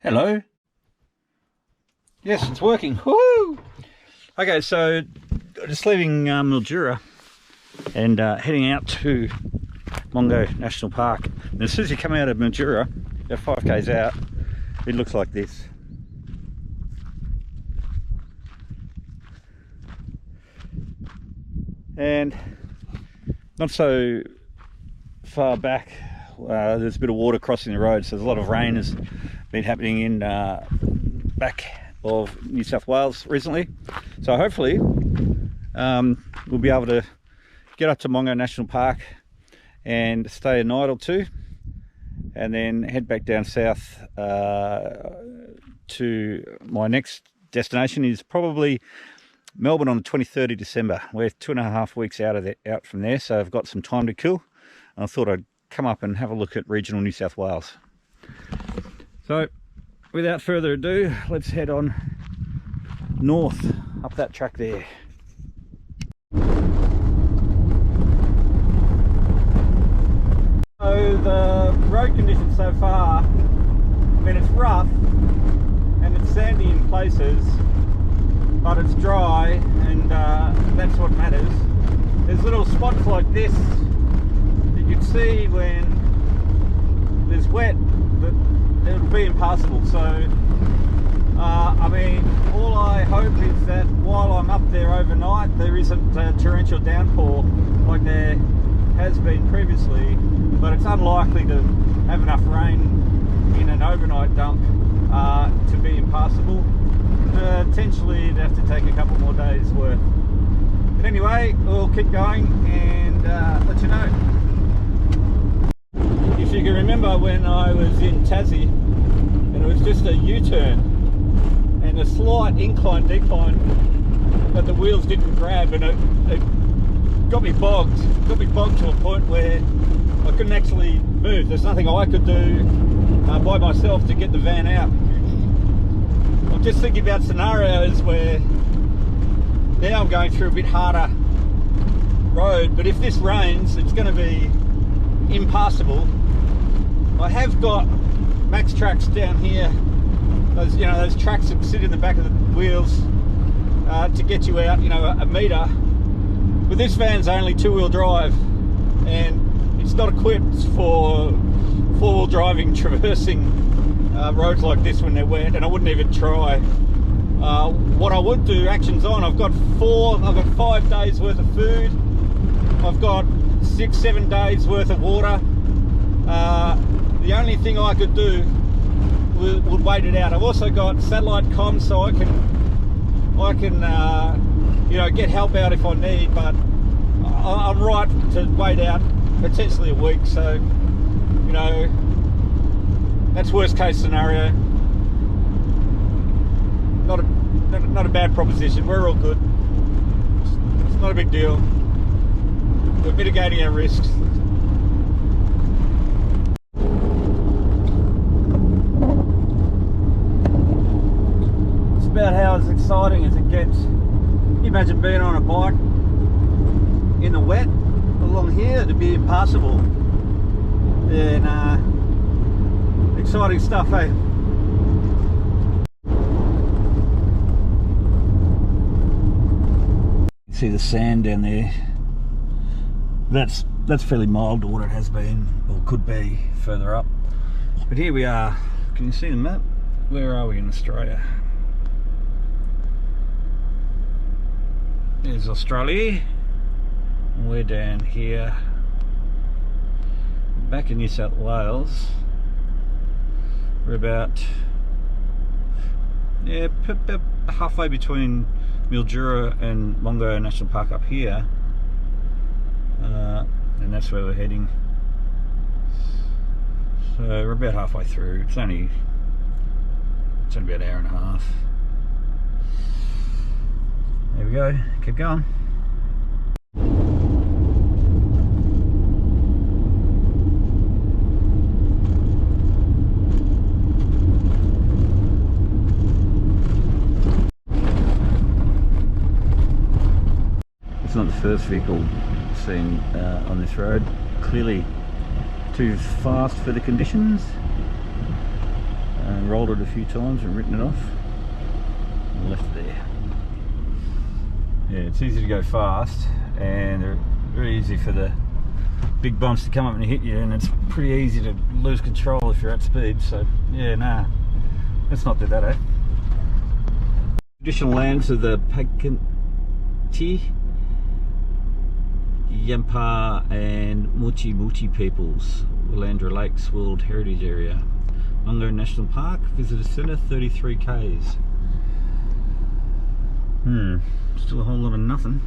Hello. Yes, it's working. Woohoo! Okay, so just leaving Mildura and heading out to Mungo National Park. And as soon as you come out of Mildura, about 5 k's out, it looks like this. And not so far back, there's a bit of water crossing the road, so there's a lot of rain has been happening in back of New South Wales recently. So hopefully we'll be able to get up to Mungo National Park and stay a night or two, and then head back down south to my next destination is probably Melbourne on the 23rd of December. We're 2.5 weeks out from there, so I've got some time to kill. I thought I'd come up and have a look at regional New South Wales. So without further ado, let's head on north up that track there. So the road conditions so far, I mean, it's rough and it's sandy in places, but it's dry, and that's what matters. There's little spots like this that you'd see when there's wet, that it'll be impassable. So I mean, all I hope is that while I'm up there overnight, there isn't a torrential downpour like there has been previously, but it's unlikely to have enough rain in an overnight dump to be impassable. Potentially it'd have to take a couple more days worth. But anyway, we'll keep going and let you know. If you can remember when I was in Tassie and it was just a U-turn and a slight incline decline, but the wheels didn't grab, and it got me bogged to a point where I couldn't actually move. There's nothing I could do by myself to get the van out. I'm just thinking about scenarios where now I'm going through a bit harder road, but if this rains, it's going to be impassable. I have got max tracks down here, those tracks that sit in the back of the wheels to get you out, a metre. But this van's only 2-wheel drive, and it's not equipped for 4-wheel driving, traversing roads like this when they're wet, and I wouldn't even try. What I would do, actions on, I've got 5 days worth of food, I've got 6-7 days worth of water. The only thing I could do would wait it out. I've also got satellite comms, so I can get help out if I need, but I'm right to wait out potentially a week. So that's worst case scenario. Not a bad proposition. We're all good. It's not a big deal. We're mitigating our risks. It's about how as exciting as it gets. Can you imagine being on a bike in the wet along here? To be impassable. And exciting stuff, eh? See the sand down there. That's fairly mild to what it has been or could be further up. But here we are. Can you see the map? Where are we in Australia? There's Australia. And we're down here back in New South Wales. We're about halfway between Mildura and Mungo National Park up here, and that's where we're heading. So we're about halfway through. It's only about an hour and a half. There we go, keep going. It's not the first vehicle seen on this road. Clearly too fast for the conditions. rolled it a few times and written it off and left it there. Yeah, it's easy to go fast and they're very easy for the big bumps to come up and hit you, and it's pretty easy to lose control if you're at speed. So yeah, nah, let's not do that, eh? Traditional lands of the Pakinti, Yampa and Muchi peoples. Willandra Lakes World Heritage Area. Mungo National Park, Visitor Centre, 33 k's. Still a whole lot of nothing.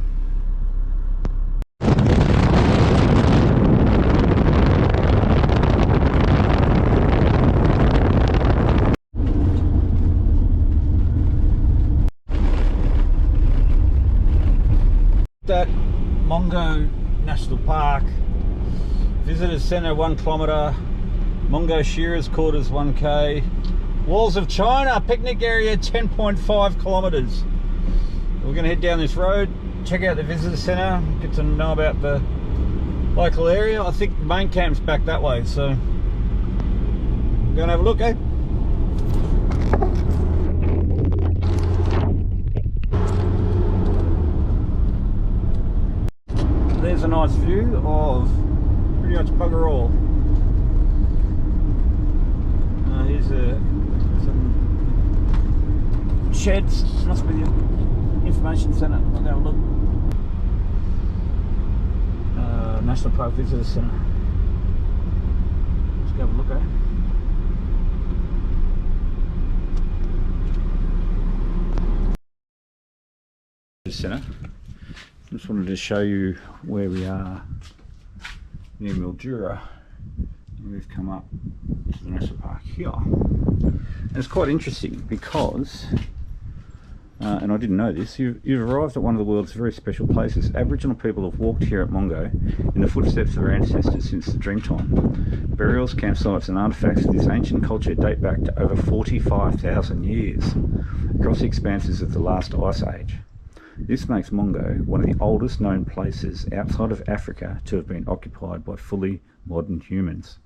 That Mungo National Park, Visitor Centre 1 kilometre, Mungo Shearers Quarters 1k, Walls of China picnic area 10.5 kilometres. We're going to head down this road, check out the visitor centre, get to know about the local area. I think the main camp's back that way, so go and have a look, eh? There's a nice view of pretty much bugger all. Here's some sheds, must be the information centre. I'll go have a look. National Park Visitor Centre. Let's go have a look at it. Centre. Just wanted to show you where we are near Mildura. We've come up to the National Park here. And it's quite interesting because, and I didn't know this, you've arrived at one of the world's very special places. Aboriginal people have walked here at Mungo in the footsteps of their ancestors since the Dreamtime. Burials, campsites and artefacts of this ancient culture date back to over 45,000 years across the expanses of the last ice age. This makes Mungo one of the oldest known places outside of Africa to have been occupied by fully modern humans.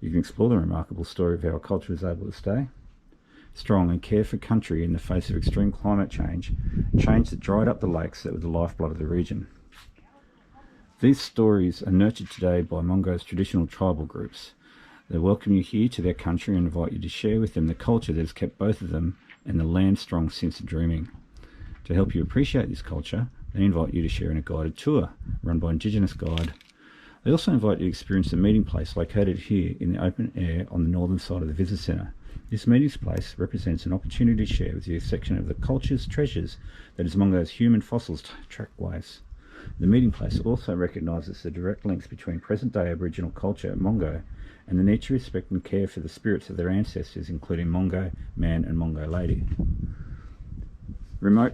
You can explore the remarkable story of how our culture is able to stay strong and care for country in the face of extreme climate change that dried up the lakes that were the lifeblood of the region. These stories are nurtured today by Mungo's traditional tribal groups. They welcome you here to their country and invite you to share with them the culture that has kept both of them and the land strong since the dreaming. To help you appreciate this culture, they invite you to share in a guided tour run by Indigenous Guide. They also invite you to experience the meeting place located here in the open air on the northern side of the visitor centre. This meeting place represents an opportunity to share with you a section of the culture's treasures that is Mungo's human fossils trackways. The meeting place also recognises the direct links between present-day Aboriginal culture at Mungo and the need to respect and care for the spirits of their ancestors, including Mungo Man and Mungo Lady. Remote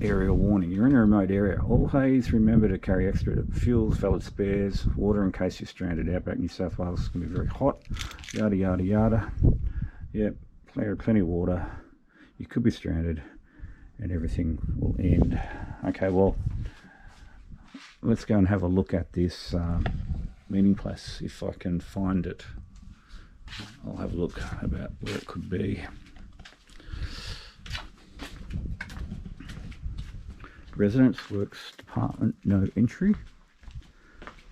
area warning. You're in a remote area. Always remember to carry extra fuels, valid spares, water in case you're stranded. Outback New South Wales is going to be very hot. Yada yada yada. Yep, plenty of water. You could be stranded and everything will end. Okay, well, let's go and have a look at this meeting place if I can find it. I'll have a look about where it could be. Residence Works Department, no entry.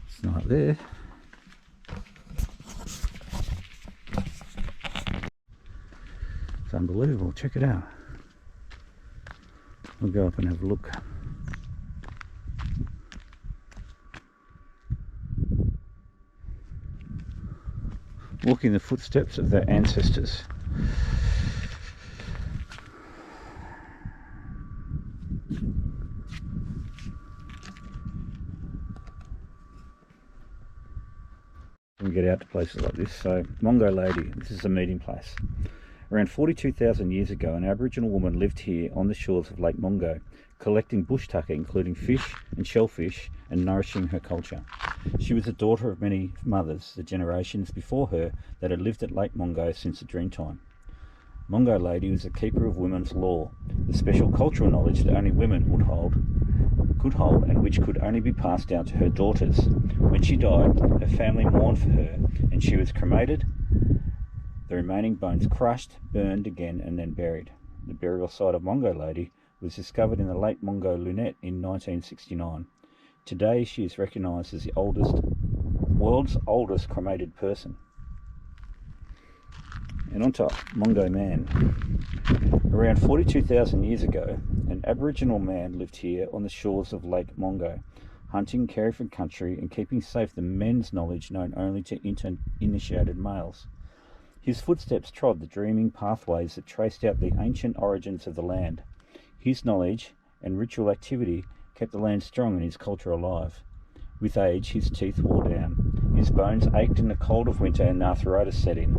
It's not there. It's unbelievable. Check it out. We'll go up and have a look. Walking the footsteps of their ancestors. We get out to places like this. So Mungo Lady, this is a meeting place. Around 42,000 years ago, an Aboriginal woman lived here on the shores of Lake Mungo, collecting bush tucker, including fish and shellfish, and nourishing her culture. She was the daughter of many mothers, the generations before her, that had lived at Lake Mungo since the Dreamtime. Mungo Lady was a keeper of women's law, the special cultural knowledge that only women could hold and which could only be passed down to her daughters. When she died, her family mourned for her and she was cremated. The remaining bones crushed, burned again and then buried. The burial site of Mungo Lady was discovered in the Lake Mungo Lunette in 1969. Today she is recognised as the world's oldest cremated person. And on top, Mungo Man. Around 42,000 years ago, an Aboriginal man lived here on the shores of Lake Mungo, hunting, caring for country and keeping safe the men's knowledge known only to initiated males. His footsteps trod the dreaming pathways that traced out the ancient origins of the land. His knowledge and ritual activity kept the land strong and his culture alive. With age, his teeth wore down. His bones ached in the cold of winter and arthritis set in.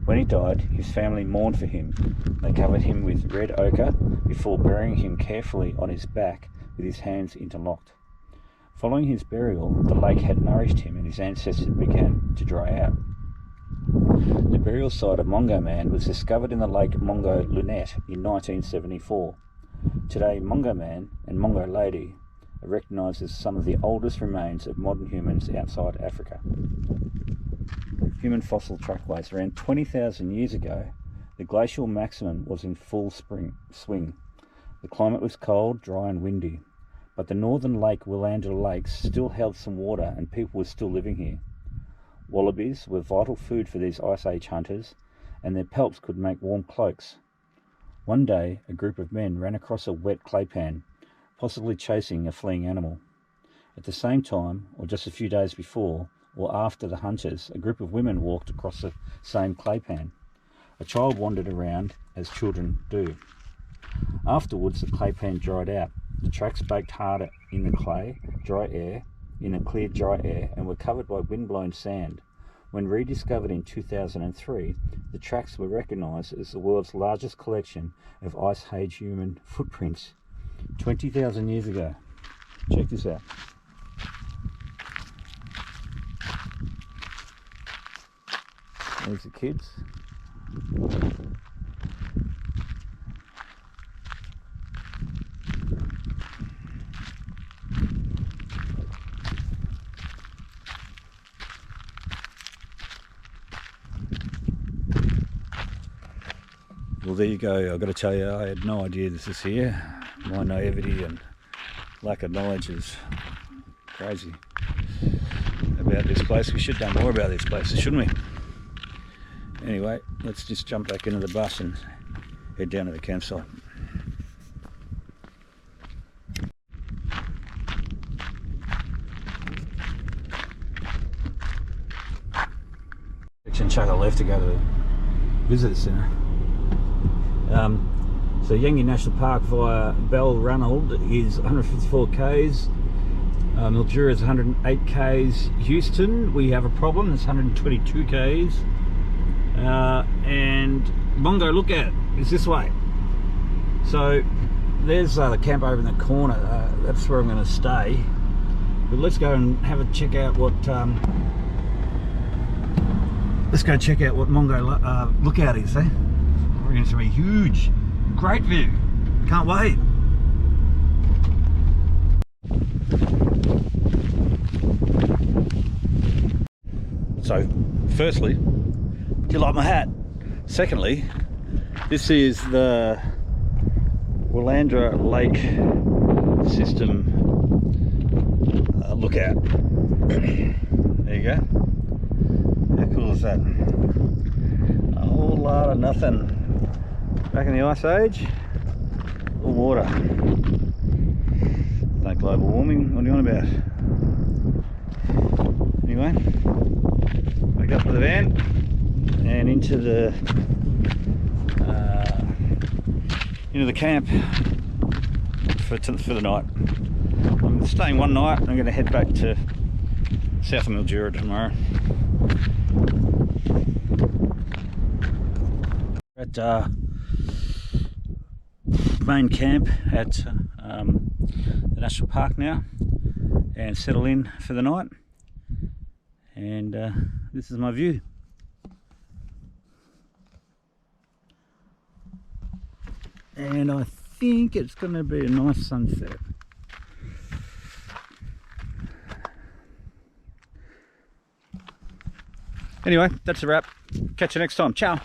When he died, his family mourned for him. They covered him with red ochre before burying him carefully on his back with his hands interlocked. Following his burial, the lake had nourished him and his ancestors began to dry out. The burial site of Mungo Man was discovered in the Lake Mungo Lunette in 1974. Today, Mungo Man and Mungo Lady are recognised as some of the oldest remains of modern humans outside Africa. Human fossil trackways. Around 20,000 years ago, the glacial maximum was in full swing. The climate was cold, dry and windy, but the northern Lake Willandra Lakes still held some water and people were still living here. Wallabies were vital food for these Ice Age hunters, and their pelts could make warm cloaks. One day, a group of men ran across a wet clay pan, possibly chasing a fleeing animal. At the same time, or just a few days before, or after the hunters, a group of women walked across the same clay pan. A child wandered around, as children do. Afterwards, the clay pan dried out. The tracks baked harder in the clear, dry air, and were covered by wind-blown sand. When rediscovered in 2003, the tracks were recognised as the world's largest collection of Ice Age human footprints 20,000 years ago. Check this out. There's the kids. Well, there you go. I've got to tell you, I had no idea this is here. My naivety and lack of knowledge is crazy about this place. We should have done more about these places, shouldn't we? Anyway, let's just jump back into the bus and head down to the campsite. Section chuck a left to go to the visitor centre. So Mungo National Park via Balranald is 154 k's. Mildura is 108 k's. Houston, we have a problem. It's 122 k's. And Mungo Lookout is this way. So there's the camp over in the corner. That's where I'm going to stay. But let's go and have a check out what. Let's go check out what Mungo Lookout is. Eh? It's going to be huge. Great view. Can't wait. So, firstly, do you like my hat? Secondly, this is the Willandra Lake System lookout. There you go. How cool is that? A whole lot of nothing. Back in the Ice Age, all water. No global warming, what are you on about? Anyway, back up to the van and into the camp for the night. I'm staying one night and I'm going to head back to south of Mildura tomorrow. At main camp at the National Park now and settle in for the night, and this is my view. And I think it's going to be a nice sunset. Anyway, that's a wrap. Catch you next time. Ciao.